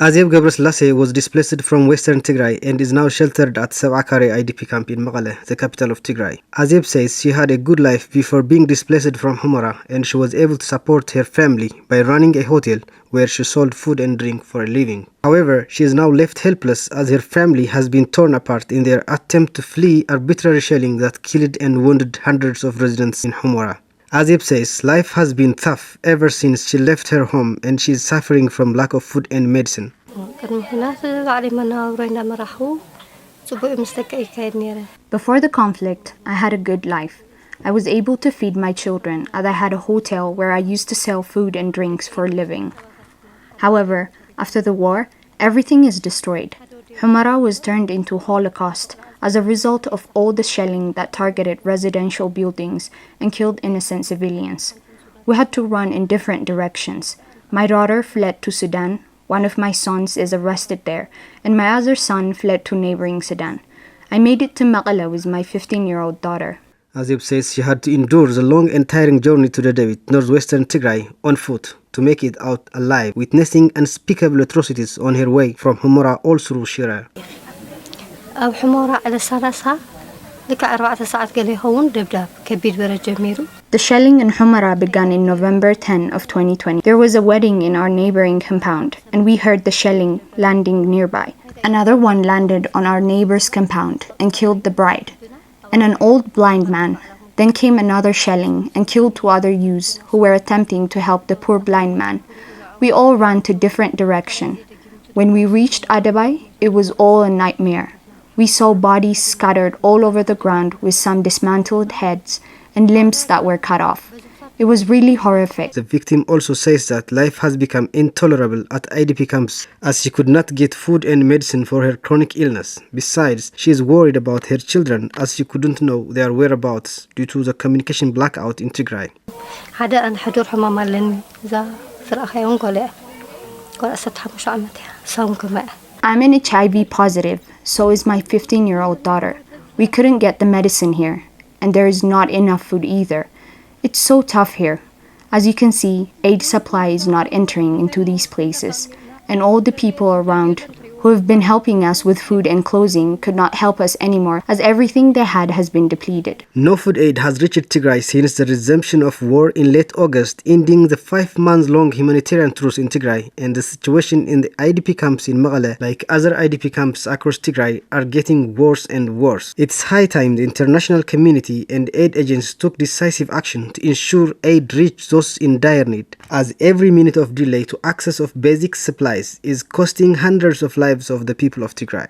Azeb ገብረስላሴ was displaced from western Tigray and is now sheltered at Sabakare IDP camp in Mekelle, the capital of Tigray. Azeb says she had a good life before being displaced from Humara, and she was able to support her family by running a hotel where she sold food and drink for a living. However, she is now left helpless as her family has been torn apart in their attempt to flee arbitrary shelling that killed and wounded hundreds of residents in Humara. Azeb says life has been tough ever since she left her home, and she is suffering from lack of food and medicine. Before the conflict, I had a good life. I was able to feed my children, and I had a hotel where I used to sell food and drinks for a living. However, after the war, everything is destroyed. Humara was turned into a Holocaust as a result of all the shelling that targeted residential buildings and killed innocent civilians. We had to run in different directions. My daughter fled to Sudan, one of my sons is arrested there, and my other son fled to neighboring Sudan. I made it to Mekelle with my 15-year-old daughter. Azeb says she had to endure the long and tiring journey to the David, northwestern Tigray, on foot to make it out alive, witnessing unspeakable atrocities on her way from Humara all through Shira. أو حمارة على سرسها لك 4 ساعات قال يهون دبداب كبير برا جميرو. The shelling in Humara began in November 10 of 2020. There was a wedding in our neighboring compound, and we heard the shelling landing nearby. Another one landed on our neighbor's compound and killed the bride and an old blind man. Then came another shelling and killed 2 other youths who were attempting to help the poor blind man. We all ran to different directions. When we reached Adabai, it was all a nightmare. We saw bodies scattered all over the ground with some dismantled heads and limbs that were cut off. It was really horrific. The victim also says that life has become intolerable at IDP camps as she could not get food and medicine for her chronic illness. Besides, she is worried about her children as she couldn't know their whereabouts due to the communication blackout in Tigray. I'm an HIV positive, so is my 15-year-old daughter. We couldn't get the medicine here, and there is not enough food either. It's so tough here. As you can see, aid supply is not entering into these places, and all the people around who have been helping us with food and clothing could not help us anymore as everything they had has been depleted. No food aid has reached Tigray since the resumption of war in late August, ending the 5-month-long humanitarian truce in Tigray, and the situation in the IDP camps in Mekelle, like other IDP camps across Tigray, are getting worse and worse. It's high time the international community and aid agents took decisive action to ensure aid reached those in dire need, as every minute of delay to access of basic supplies is costing hundreds of lives of the people of Tigray.